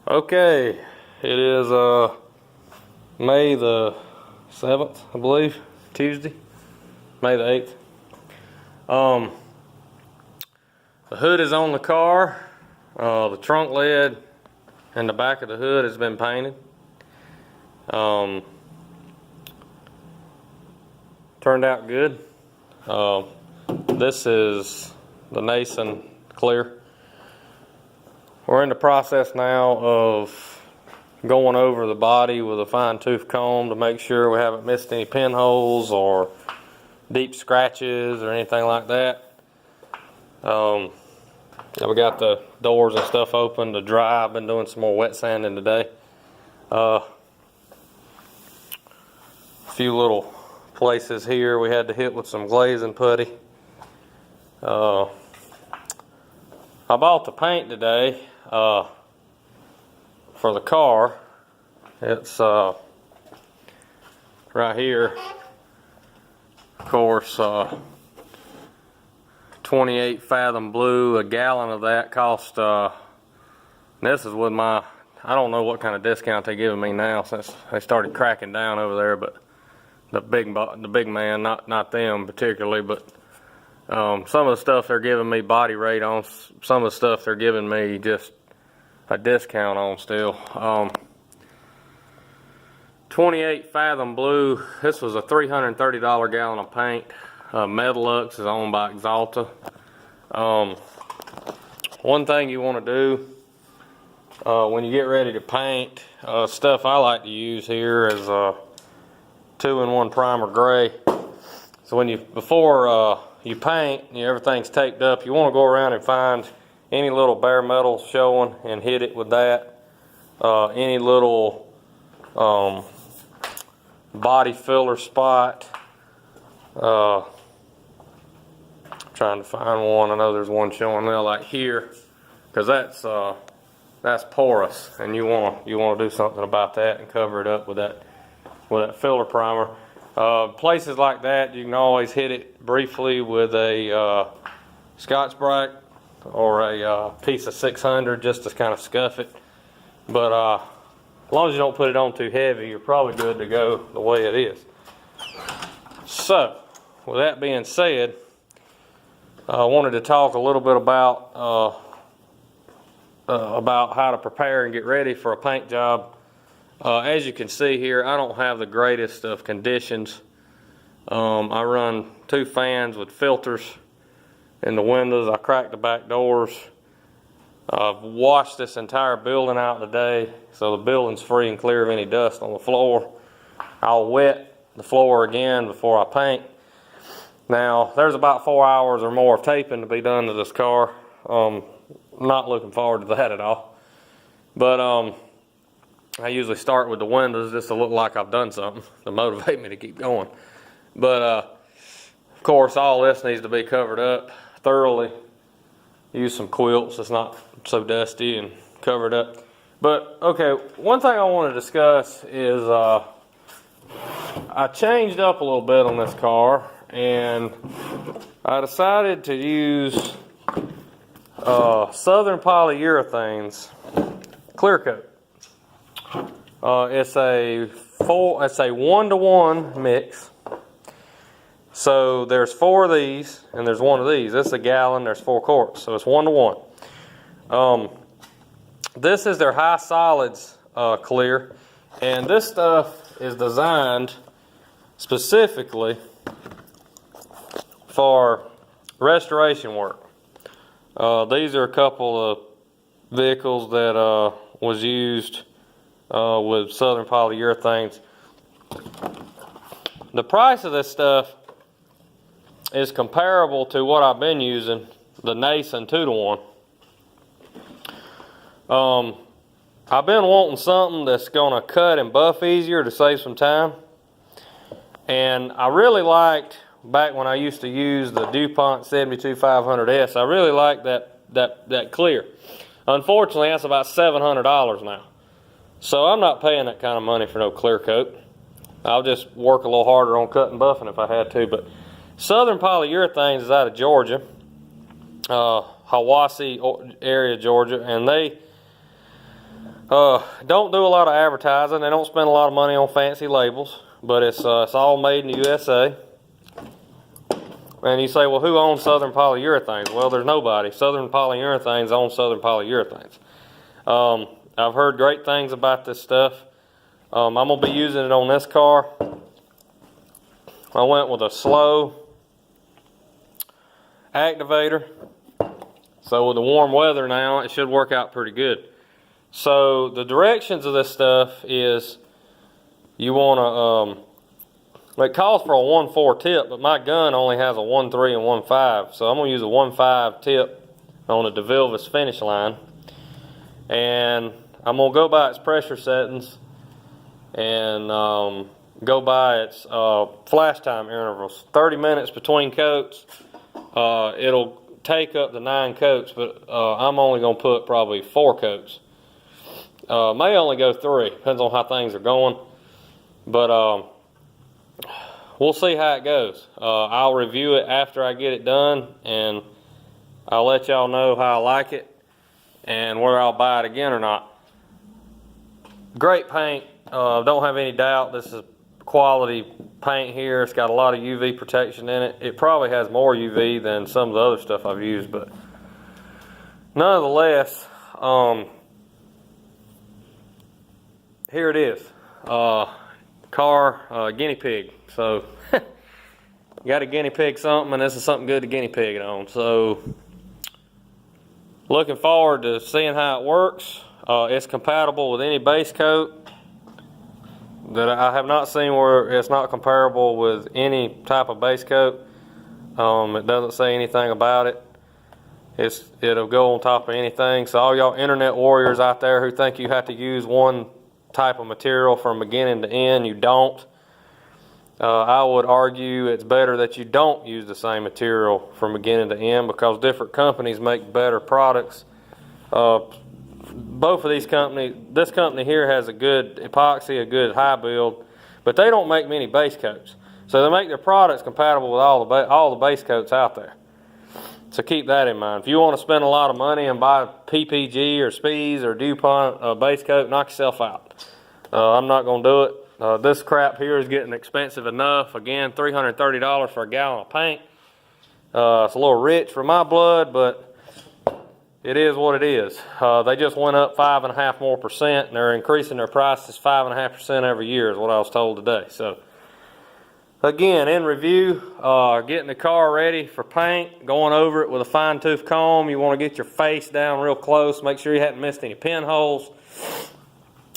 Okay, it is May the 7th, I believe, Tuesday, May the 8th. The hood is on the car. The trunk lid and the back of the hood has been painted. Turned out good. This is the Nason clear. We're in the process now of going over the body with a fine-tooth comb to make sure we haven't missed any pinholes or deep scratches or anything like that. We got the doors and stuff open to dry. I've been doing some more wet sanding today. A few little places here we had to hit with some glazing putty. I bought the paint today for the car. It's right here. Of course, 28 fathom blue. A gallon of that cost. This is with my, I don't know what kind of discount they're giving me now since they started cracking down over there, but the big man, not them particularly, but some of the stuff they're giving me body rate on. Some of the stuff they're giving me just a discount on still. 28 fathom blue. This was a $330 gallon of paint. Metalux is owned by Axalta. One thing you want to do when you get ready to paint, stuff I like to use here is 2-in-1 primer gray. So when before you paint, everything's taped up, you want to go around and find any little bare metal showing and hit it with that. Any little body filler spot. Trying to find one. I know there's one showing there like here, because that's porous, and you want to do something about that and cover it up with that filler primer. Places like that, you can always hit it briefly with a Scotch-Brite or a piece of 600 just to kind of scuff it. But as long as you don't put it on too heavy, you're probably good to go the way it is. So, with that being said, I wanted to talk a little bit about how to prepare and get ready for a paint job. As you can see here, I don't have the greatest of conditions. I run 2 fans with filters in the windows. I cracked the back doors. I've washed this entire building out today, so the building's free and clear of any dust on the floor. I'll wet the floor again before I paint. Now, there's about 4 hours or more of taping to be done to this car. Not looking forward to that at all. But I usually start with the windows just to look like I've done something to motivate me to keep going. But of course, all this needs to be covered up thoroughly. Use some quilts, it's not so dusty, and cover it up. But okay, one thing I want to discuss is I changed up a little bit on this car, and I decided to use Southern Polyurethanes clear coat. It's a 1-to-1 mix. So there's 4 of these, and there's 1 of these. This is a gallon. There's 4 quarts, so it's 1-to-1. This is their high solids clear, and this stuff is designed specifically for restoration work. These are a couple of vehicles that was used with Southern Polyurethanes. The price of this stuff is comparable to what I've been using, the Nason 2-to-1. I've been wanting something that's going to cut and buff easier to save some time. And I really liked, back when I used to use the DuPont 72500S, I really liked that clear. Unfortunately, that's about $700 now. So I'm not paying that kind of money for no clear coat. I'll just work a little harder on cutting and buffing if I had to. But Southern Polyurethanes is out of Georgia, Hiwassee area, Georgia, and Don't do a lot of advertising. They don't spend a lot of money on fancy labels, but it's all made in the USA. And you say, well, who owns Southern Polyurethanes? Well, there's nobody. Southern Polyurethanes owns Southern Polyurethanes. I've heard great things about this stuff. I'm going to be using it on this car. I went with a slow activator. So with the warm weather now, it should work out pretty good. So the directions of this stuff is you want to, it calls for a 1.4 tip, but my gun only has a 1.3 and 1.5. So I'm going to use a 1.5 tip on the DeVilvis finish line. And I'm going to go by its pressure settings and go by its flash time intervals. 30 minutes between coats. It'll take up to 9 coats, but I'm only going to put probably 4 coats. May only go 3, depends on how things are going. But we'll see how it goes. I'll review it after I get it done, and I'll let y'all know how I like it and whether I'll buy it again or not. Great paint. Don't have any doubt this is quality paint here. It's got a lot of UV protection in it. It probably has more UV than some of the other stuff I've used, but nonetheless, here it is. Car guinea pig. So you got to guinea pig something, and this is something good to guinea pig it on. So looking forward to seeing how it works. It's compatible with any base coat. That I have not seen where it's not comparable with any type of base coat. It doesn't say anything about it. It'll go on top of anything. So all y'all internet warriors out there who think you have to use one type of material from beginning to end, you don't. I would argue it's better that you don't use the same material from beginning to end, because different companies make better products. Both of these companies, this company here has a good epoxy, a good high build, but they don't make many base coats. So they make their products compatible with all the base coats out there. So keep that in mind. If you want to spend a lot of money and buy PPG or SPIs or DuPont base coat, knock yourself out. I'm not going to do it. This crap here is getting expensive enough. Again, $330 for a gallon of paint. It's a little rich for my blood, but it is what it is. They just went up 5.5% more, and they're increasing their prices 5.5% every year is what I was told today. So again, in review, getting the car ready for paint, going over it with a fine-tooth comb. You want to get your face down real close, make sure you haven't missed any pinholes.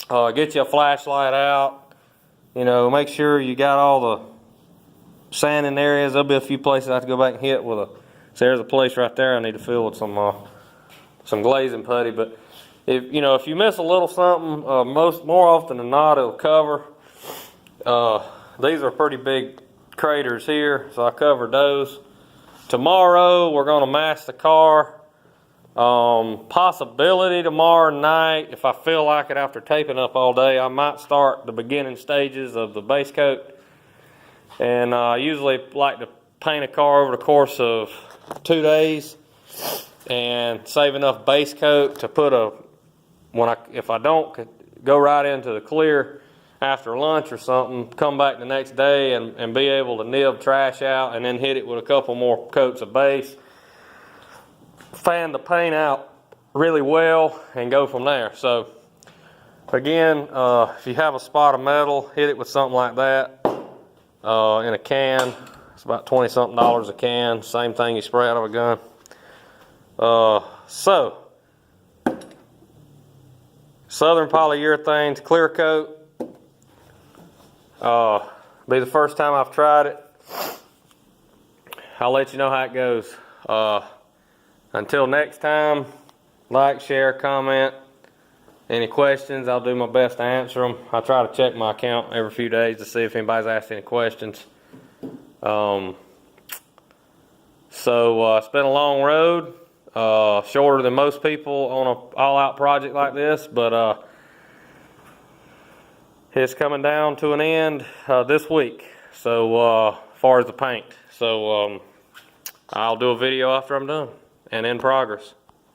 Get you a flashlight out. You know, make sure you got all the sanding areas. There'll be a few places I have to go back and hit with a. So there's a place right there I need to fill with some glazing putty. But if you miss a little something, more often than not it'll cover. These are pretty big craters here, so I covered those. Tomorrow we're going to mask the car. Possibility tomorrow night, if I feel like it after taping up all day, I might start the beginning stages of the base coat. And I usually like to paint a car over the course of 2 days and save enough base coat to put if I don't go right into the clear after lunch or something, come back the next day and be able to nib trash out and then hit it with a couple more coats of base. Fan the paint out really well and go from there. So again, if you have a spot of metal, hit it with something like that in a can. It's about $20-something a can. Same thing you spray out of a gun. So Southern Polyurethanes clear coat. Be the first time I've tried it. I'll let you know how it goes. Until next time, like, share, comment. Any questions, I'll do my best to answer them. I try to check my account every few days to see if anybody's asked any questions. So it's been a long road, shorter than most people on an all-out project like this, but it's coming down to an end this week. So as far as the paint, so I'll do a video after I'm done and in progress.